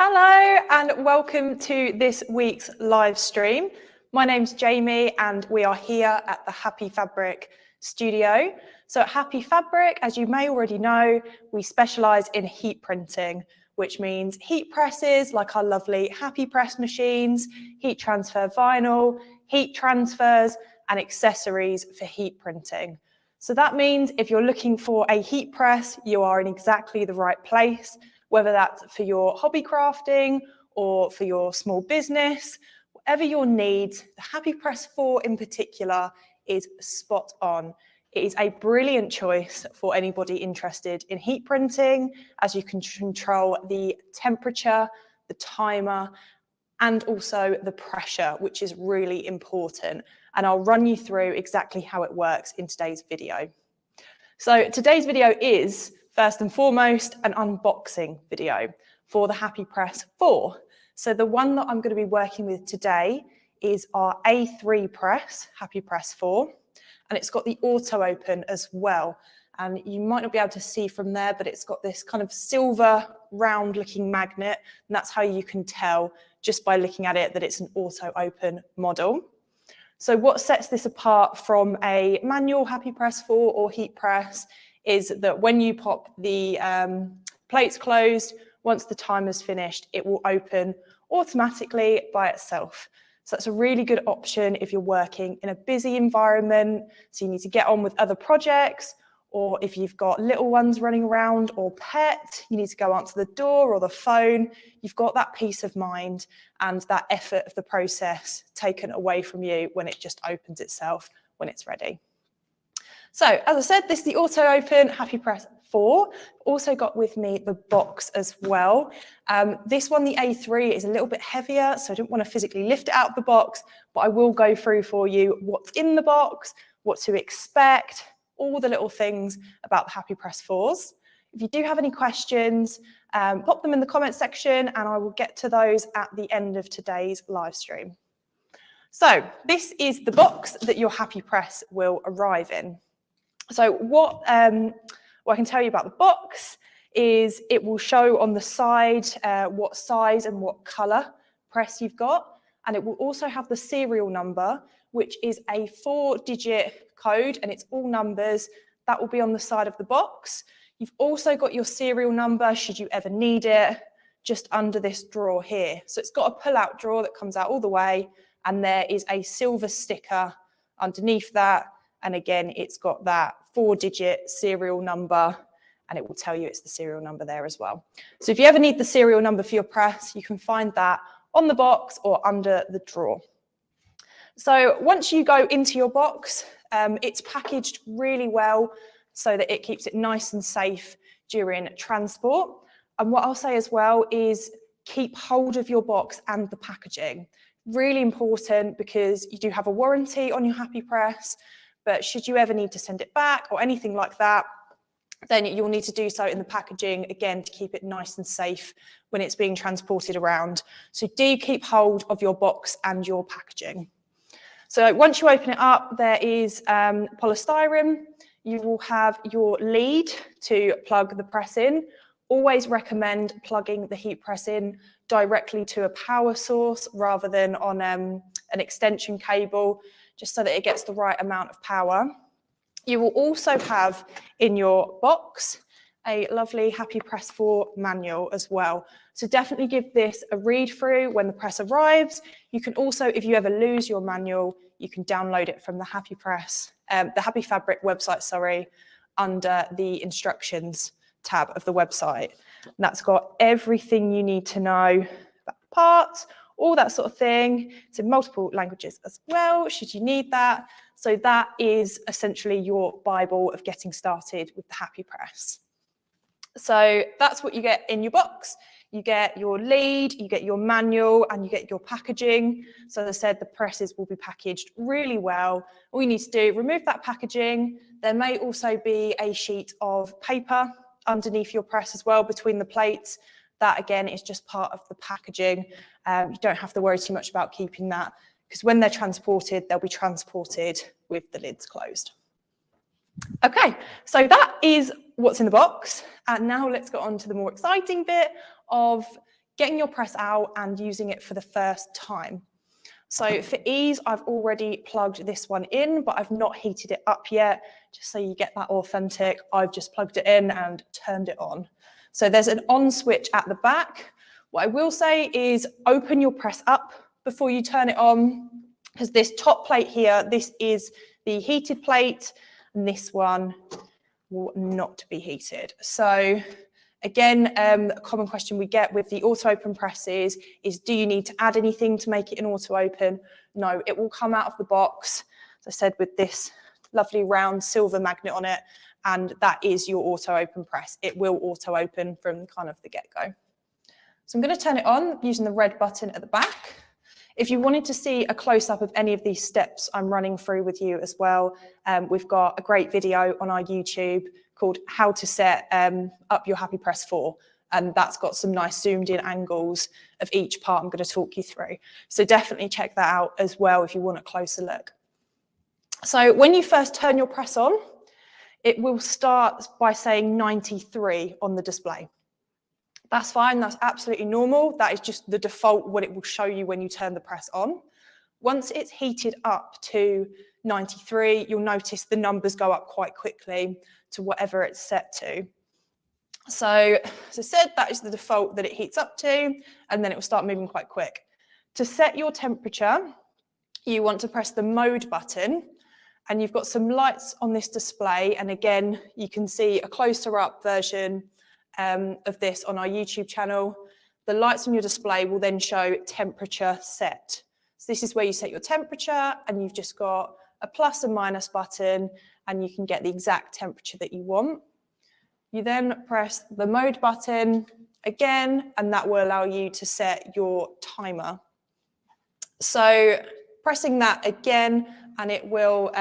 Hello and welcome to this week's live stream. My name's Jamie and we are here at the Happy Fabric studio. So at Happy Fabric, as you may already know, we specialise in heat printing, which means heat presses like our lovely HappyPress machines, heat transfer vinyl, heat transfers and accessories for heat printing. So that means if you're looking for a heat press, you are in exactly the right place, whether that's for your hobby crafting or for your small business, whatever your needs, the HappyPress 4 in particular is spot on. It is a brilliant choice for anybody interested in heat printing, as you can control the temperature, the timer, and also the pressure, which is really important. And I'll run you through exactly how it works in today's video. So today's video is, first and foremost, an unboxing video for the HappyPress 4. So the one that I'm going to be working with today is our A3 press, HappyPress 4, and it's got the auto open as well. And you might not be able to see from there, but it's got this kind of silver round looking magnet, and that's how you can tell just by looking at it that it's an auto open model. So what sets this apart from a manual HappyPress 4 or heat press is that when you pop the plates closed, once the timer's finished, it will open automatically by itself. So that's a really good option if you're working in a busy environment, so you need to get on with other projects, or if you've got little ones running around or pet, you need to go answer the door or the phone, you've got that peace of mind and that effort of the process taken away from you when it just opens itself when it's ready. So, as I said, this is the auto open HappyPress 4. Also got with me the box as well. This one, the A3, is a little bit heavier, so I don't want to physically lift it out of the box, but I will go through for you what's in the box, what to expect, all the little things about the HappyPress 4s. If you do have any questions, pop them in the comments section and I will get to those at the end of today's live stream. So this is the box that your HappyPress will arrive in. So what I can tell you about the box is it will show on the side what size and what colour press you've got, and it will also have the serial number, which is a 4-digit code, and it's all numbers. That will be on the side of the box. You've also got your serial number, should you ever need it, just under this drawer here. So it's got a pull-out drawer that comes out all the way, and there is a silver sticker underneath that. And again, it's got that 4-digit serial number, and it will tell you it's the serial number there as well. So if you ever need the serial number for your press, you can find that on the box or under the drawer. So once you go into your box, it's packaged really well so that it keeps it nice and safe during transport. And what I'll say as well is keep hold of your box and the packaging. Really important because you do have a warranty on your HappyPress, but should you ever need to send it back or anything like that, then you'll need to do so in the packaging, again, to keep it nice and safe when it's being transported around. So do keep hold of your box and your packaging. So once you open it up, there is polystyrene. You will have your lead to plug the press in. Always recommend plugging the heat press in directly to a power source rather than on an extension cable, just so that it gets the right amount of power. You will also have in your box a lovely HappyPress 4 manual as well. So definitely give this a read through when the press arrives. You can also, if you ever lose your manual, you can download it from the HappyPress, the Happy Fabric website, sorry, under the instructions tab of the website. And that's got everything you need to know about the parts, all that sort of thing. It's in multiple languages as well, should you need that. So that is essentially your Bible of getting started with the HappyPress. So that's what you get in your box. You get your lead, you get your manual, and you get your packaging. So as I said, the presses will be packaged really well. All you need to do, remove that packaging. There may also be a sheet of paper underneath your press as well, between the plates. That again is just part of the packaging. You don't have to worry too much about keeping that, because when they're transported, they'll be transported with the lids closed. Okay, so that is what's in the box. And now let's go on to the more exciting bit of getting your press out and using it for the first time. So for ease, I've already plugged this one in, but I've not heated it up yet, just so you get that authentic. I've just plugged it in and turned it on. So there's an on switch at the back. What I will say is open your press up before you turn it on, because this top plate here, this is the heated plate, and this one will not be heated. So again, a common question we get with the auto open presses is, do you need to add anything to make it an auto open? No, it will come out of the box, as I said, with this lovely round silver magnet on it, and that is your auto open press. It will auto open from kind of the get-go. So I'm going to turn it on using the red button at the back. If you wanted to see a close-up of any of these steps I'm running through with you as well, we've got a great video on our YouTube called How to Set Up Your HappyPress 4. And that's got some nice zoomed in angles of each part I'm going to talk you through. So definitely check that out as well if you want a closer look. So when you first turn your press on, it will start by saying 93 on the display. That's fine, that's absolutely normal. That is just the default, what it will show you when you turn the press on. Once it's heated up to 93, you'll notice the numbers go up quite quickly to whatever it's set to. So, as I said, that is the default that it heats up to, and then it will start moving quite quick. To set your temperature, you want to press the mode button, and you've got some lights on this display. And again, you can see a closer up version of this on our YouTube channel. The lights on your display will then show temperature set. So this is where you set your temperature, and you've just got a plus and minus button, and you can get the exact temperature that you want. You then press the mode button again, and that will allow you to set your timer. So pressing that again, and it will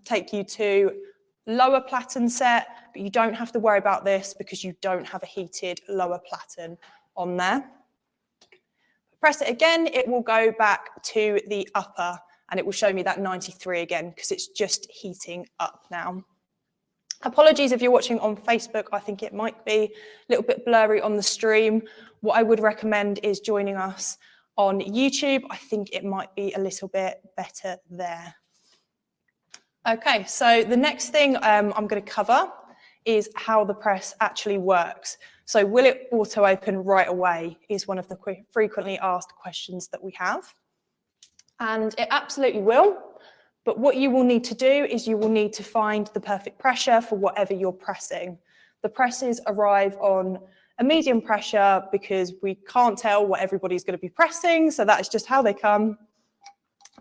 take you to lower platen set, but you don't have to worry about this because you don't have a heated lower platen on there. Press it again, it will go back to the upper, and it will show me that 93 again because it's just heating up now. Apologies if you're watching on Facebook, I think it might be a little bit blurry on the stream. What I would recommend is joining us on YouTube. I think it might be a little bit better there. Okay, so the next thing I'm going to cover is how the press actually works. So will it auto open right away is one of the frequently asked questions that we have. And it absolutely will. But what you will need to do is you will need to find the perfect pressure for whatever you're pressing. The presses arrive on a medium pressure because we can't tell what everybody's going to be pressing. So that is just how they come.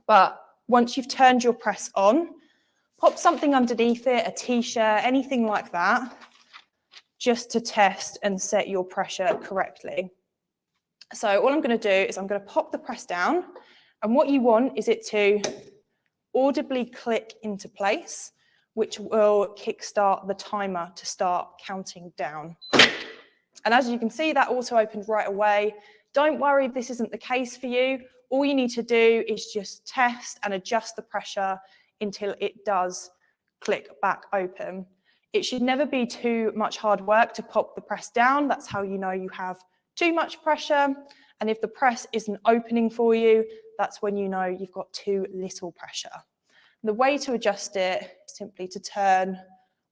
But once you've turned your press on, pop something underneath it, a t-shirt, anything like that, just to test and set your pressure correctly. So all I'm going to do is I'm going to pop the press down, and what you want is it to audibly click into place, which will kickstart the timer to start counting down. And as you can see, that auto opened right away. Don't worry if this isn't the case for you. All you need to do is just test and adjust the pressure until it does click back open. It should never be too much hard work to pop the press down. That's how you know you have too much pressure. And if the press isn't opening for you, that's when you know you've got too little pressure. The way to adjust it is simply to turn,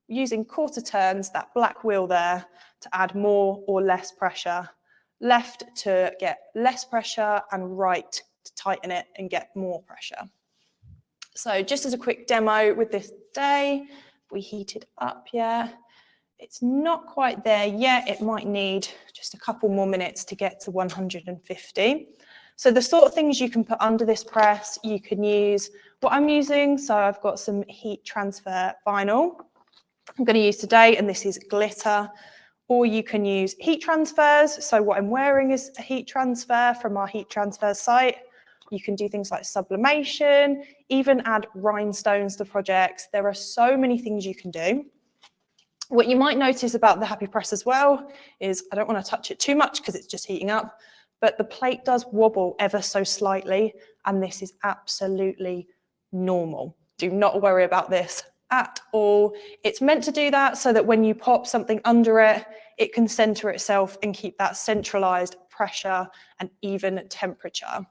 using quarter turns, that black wheel there, to add more or less pressure. Left to get less pressure, and right to tighten it and get more pressure. So just as a quick demo with this day, we heat it up, yeah. It's not quite there yet. It might need just a couple more minutes to get to 150. So the sort of things you can put under this press, you can use what I'm using. So I've got some heat transfer vinyl I'm going to use today, and this is glitter. Or you can use heat transfers. So what I'm wearing is a heat transfer from our heat transfer site. You can do things like sublimation, even add rhinestones to projects. There are so many things you can do. What you might notice about the HappyPress as well is, I don't want to touch it too much because it's just heating up, but the plate does wobble ever so slightly, and this is absolutely normal. Do not worry about this at all. It's meant to do that so that when you pop something under it, it can center itself and keep that centralized pressure and even temperature.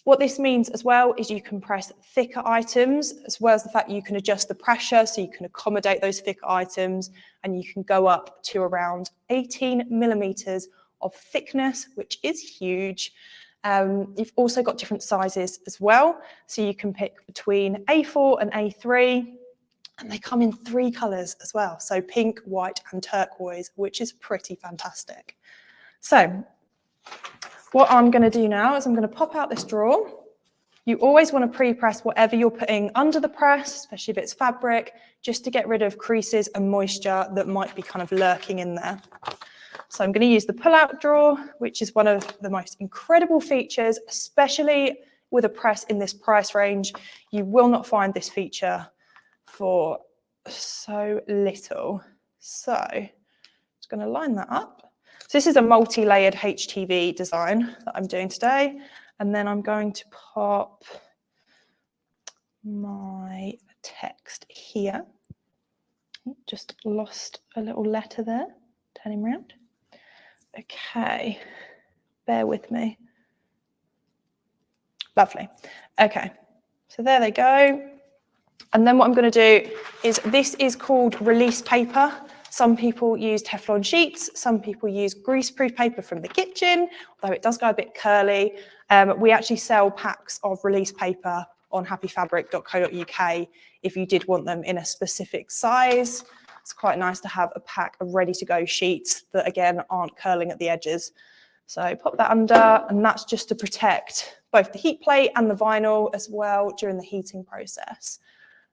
What this means as well is you can press thicker items, as well as the fact you can adjust the pressure so you can accommodate those thicker items, and you can go up to around 18 millimeters of thickness, which is huge. You've also got different sizes as well, so you can pick between A4 and A3, and they come in 3 colours as well, so pink, white and turquoise, which is pretty fantastic. So what I'm going to do now is I'm going to pop out this drawer. You always want to pre-press whatever you're putting under the press, especially if it's fabric, just to get rid of creases and moisture that might be kind of lurking in there. So I'm going to use the pull-out drawer, which is one of the most incredible features, especially with a press in this price range. You will not find this feature for so little. So I'm just going to line that up. So this is a multi-layered HTV design that I'm doing today. And then I'm going to pop my text here. Just lost a little letter there, turning around. Okay, bear with me. Lovely. Okay, so there they go. And then what I'm going to do is, this is called release paper. Some people use Teflon sheets, some people use greaseproof paper from the kitchen, although it does go a bit curly. We actually sell packs of release paper on happyfabric.co.uk if you did want them in a specific size. It's quite nice to have a pack of ready-to-go sheets that, again, aren't curling at the edges. So pop that under, and that's just to protect both the heat plate and the vinyl as well during the heating process.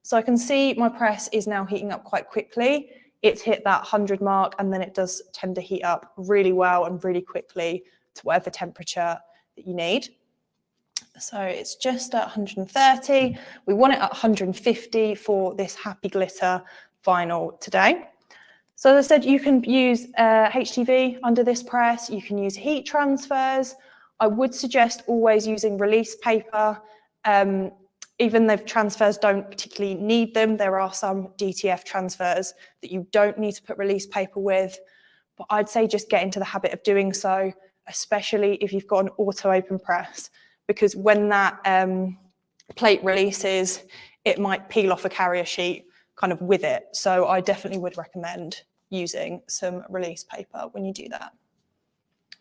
So I can see my press is now heating up quite quickly. It's hit that 100 mark, and then it does tend to heat up really well and really quickly to whatever temperature that you need. So it's just at 130. We want it at 150 for this Happy Glitter vinyl today. So as I said, you can use HTV under this press. You can use heat transfers. I would suggest always using release paper. Even though transfers don't particularly need them, there are some DTF transfers that you don't need to put release paper with. But I'd say just get into the habit of doing so, especially if you've got an auto open press, because when that plate releases, it might peel off a carrier sheet kind of with it. So I definitely would recommend using some release paper when you do that.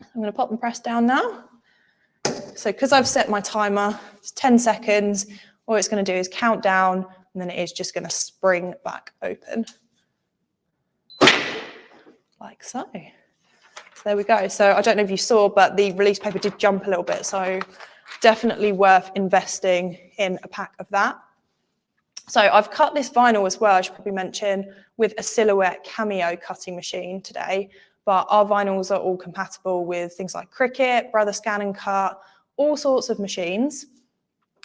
I'm going to pop the press down now. So because I've set my timer, it's 10 seconds. All it's going to do is count down, and then it is just going to spring back open. Like so. So there we go. So I don't know if you saw, but the release paper did jump a little bit. So definitely worth investing in a pack of that. So I've cut this vinyl as well, I should probably mention, with a Silhouette Cameo cutting machine today. But our vinyls are all compatible with things like Cricut, Brother Scan and Cut, all sorts of machines.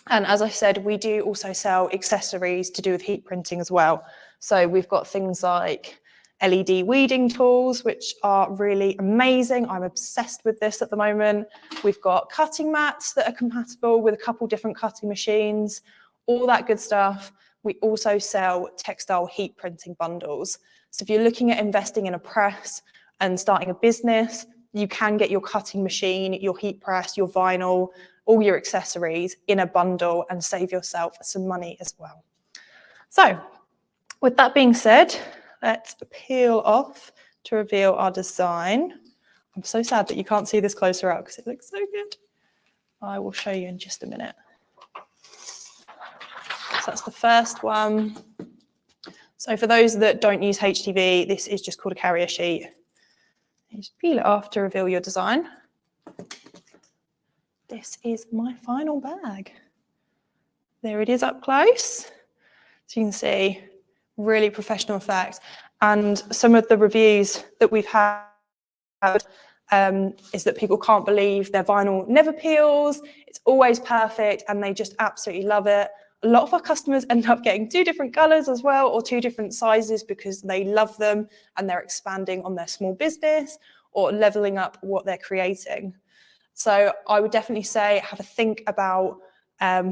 And as I said, we do also sell accessories to do with heat printing as well. So we've got things like LED weeding tools, which are really amazing. I'm obsessed with this at the moment. We've got cutting mats that are compatible with a couple different cutting machines, all that good stuff. We also sell textile heat printing bundles. So if you're looking at investing in a press and starting a business, you can get your cutting machine, your heat press, your vinyl, all your accessories in a bundle and save yourself some money as well. So with that being said, let's peel off to reveal our design. I'm so sad that you can't see this closer out because it looks so good. I will show you in just a minute. So that's the first one. So for those that don't use HTV, this is just called a carrier sheet. You just peel it off to reveal your design. This is my final bag. There it is up close. So you can see, really professional effect. And some of the reviews that we've had is that people can't believe their vinyl never peels. It's always perfect and they just absolutely love it. A lot of our customers end up getting 2 different colors as well, or 2 different sizes because they love them and they're expanding on their small business or leveling up what they're creating. So I would definitely say have a think about,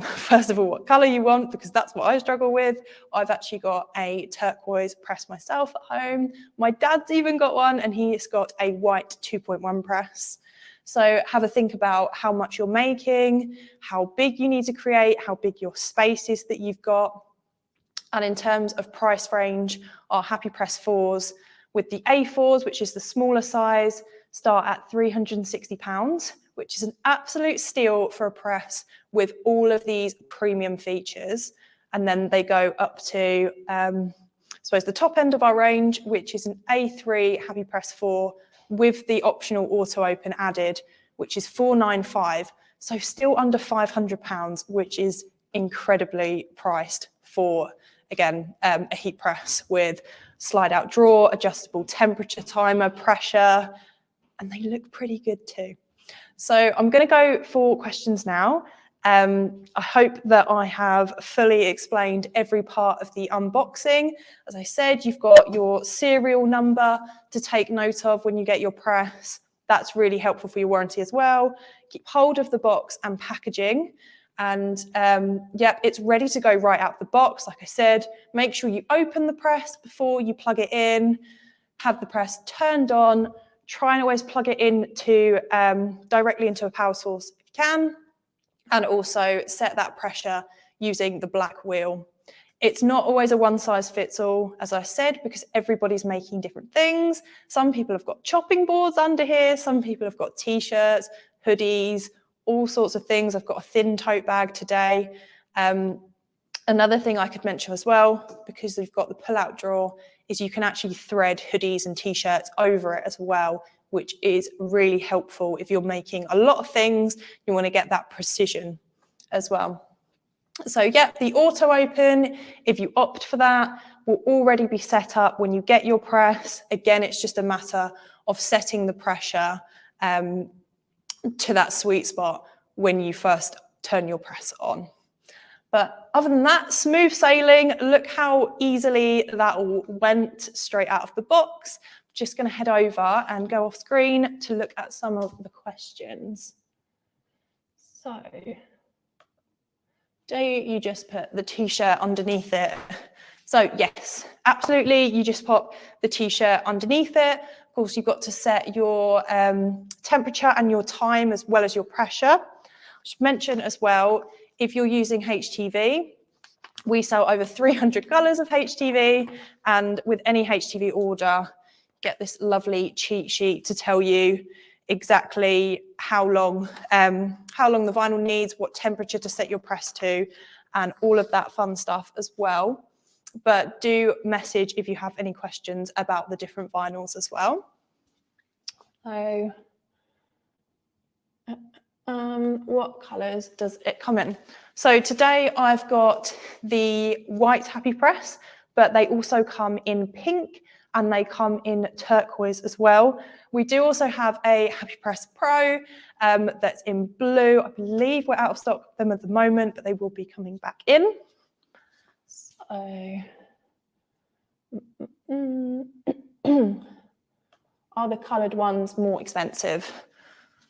first of all, what color you want, because that's what I struggle with. I've actually got a turquoise press myself at home. My dad's even got one and he's got a white 2.1 press. So have a think about how much you're making, how big you need to create, how big your space is that you've got. And in terms of price range, our HappyPress 4s with the A4s, which is the smaller size, start at £360, which is an absolute steal for a press with all of these premium features. And then they go up to, I suppose, the top end of our range, which is an A3 HappyPress 4 with the optional auto open added, which is £495. So still under £500, which is incredibly priced for, again, a heat press with slide out drawer, adjustable temperature timer, pressure, and they look pretty good too. So I'm going to go for questions now. I hope that I have fully explained every part of the unboxing. As I said, you've got your serial number to take note of when you get your press. That's really helpful for your warranty as well. Keep hold of the box and packaging. And yep, it's ready to go right out the box. Like I said, make sure you open the press before you plug it in, have the press turned on, try and always plug it in to directly into a power source if you can, and also set that pressure using the black wheel. It's not always a one size fits all, as I said, because everybody's making different things. Some people have got chopping boards under here. Some people have got t-shirts, hoodies, all sorts of things. I've got a thin tote bag today. Another thing I could mention as well, because we've got the pull-out drawer, is you can actually thread hoodies and t-shirts over it as well, which is really helpful if you're making a lot of things. You want to get that precision as well. So yeah, the auto open, if you opt for that, will already be set up when you get your press. Again, it's just a matter of setting the pressure to that sweet spot when you first turn your press on. But other than that, smooth sailing. Look how easily that all went straight out of the box. Just going to head over and go off screen to look at some of the questions. So, do you just put the t-shirt underneath it? So yes, absolutely. You just pop the t-shirt underneath it. Of course, you've got to set your temperature and your time as well as your pressure. I should mention as well, if you're using HTV, we sell over 300 colours of HTV, and with any HTV order, get this lovely cheat sheet to tell you exactly how long the vinyl needs, what temperature to set your press to, and all of that fun stuff as well. But do message if you have any questions about the different vinyls as well. So, what colours does it come in? So today I've got the white HappyPress, but they also come in pink and they come in turquoise as well. We do also have a HappyPress Pro that's in blue. I believe we're out of stock of them at the moment, but they will be coming back in. So, are the coloured ones more expensive?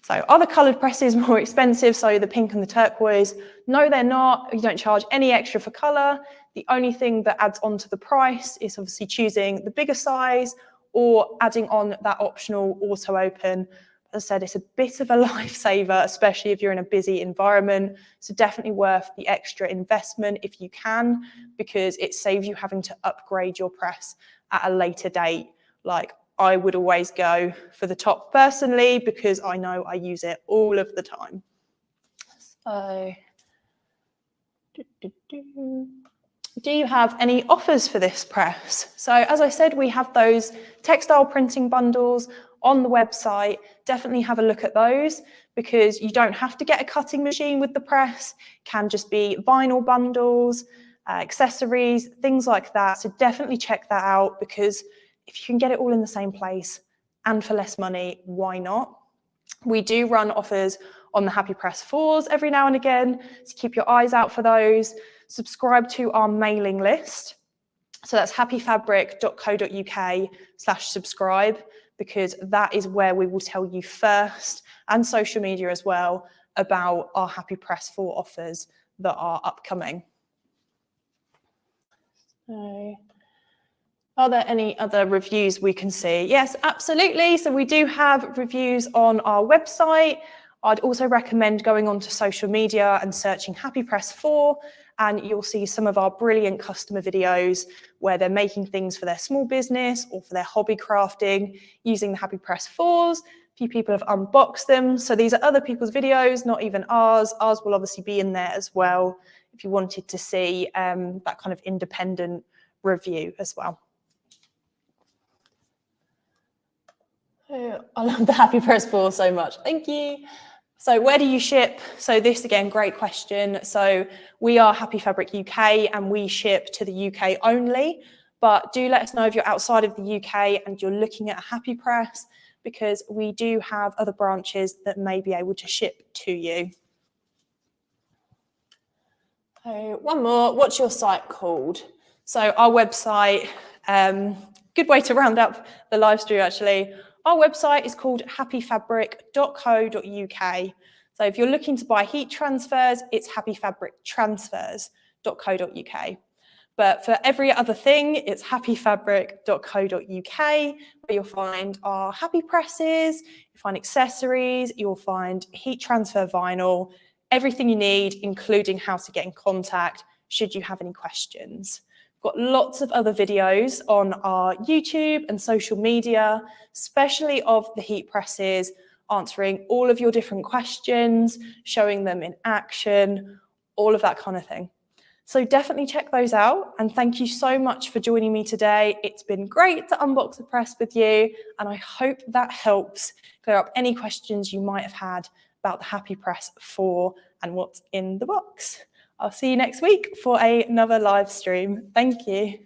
So are the coloured presses more expensive? So the pink and the turquoise? No, they're not. You don't charge any extra for colour. The only thing that adds on to the price is obviously choosing the bigger size or adding on that optional auto open. As I said, it's a bit of a lifesaver, especially if you're in a busy environment. So definitely worth the extra investment if you can, because it saves you having to upgrade your press at a later date. Like, I would always go for the top personally because I know I use it all of the time. So, do you have any offers for this press? So as I said, we have those textile printing bundles on the website. Definitely have a look at those, because you don't have to get a cutting machine with the press. It can just be vinyl bundles, accessories, things like that. So definitely check that out, because if you can get it all in the same place and for less money, why not? We do run offers on the HappyPress 4s every now and again, so keep your eyes out for those. Subscribe to our mailing list. So that's happyfabric.co.uk/subscribe, because that is where we will tell you first, and social media as well, about our HappyPress 4 offers that are upcoming. So, Are there any other reviews we can see? Yes, absolutely. So we do have reviews on our website. I'd also recommend going onto social media and searching HappyPress 4, and you'll see some of our brilliant customer videos where they're making things for their small business or for their hobby crafting using the HappyPress 4s. A few people have unboxed them. So these are other people's videos, not even ours. Ours will obviously be in there as well if you wanted to see that kind of independent review as well. I love the HappyPress 4 so much. Thank you. So where do you ship? So this, again, great question. So we are Happy Fabric UK and we ship to the UK only, but do let us know if you're outside of the UK and you're looking at a HappyPress, because we do have other branches that may be able to ship to you. So one more, what's your site called? So our website, good way to round up the live stream actually. Our website is called happyfabric.co.uk. So if you're looking to buy heat transfers, it's happyfabrictransfers.co.uk. But for every other thing, it's happyfabric.co.uk, where you'll find our happy presses, you'll find accessories, you'll find heat transfer vinyl, everything you need, including how to get in contact should you have any questions. We've got lots of other videos on our YouTube and social media, especially of the heat presses, answering all of your different questions, showing them in action, all of that kind of thing. So definitely check those out, and thank you so much for joining me today. It's been great to unbox a press with you, and I hope that helps clear up any questions you might have had about the HappyPress 4 and what's in the box. I'll see you next week for another live stream. Thank you.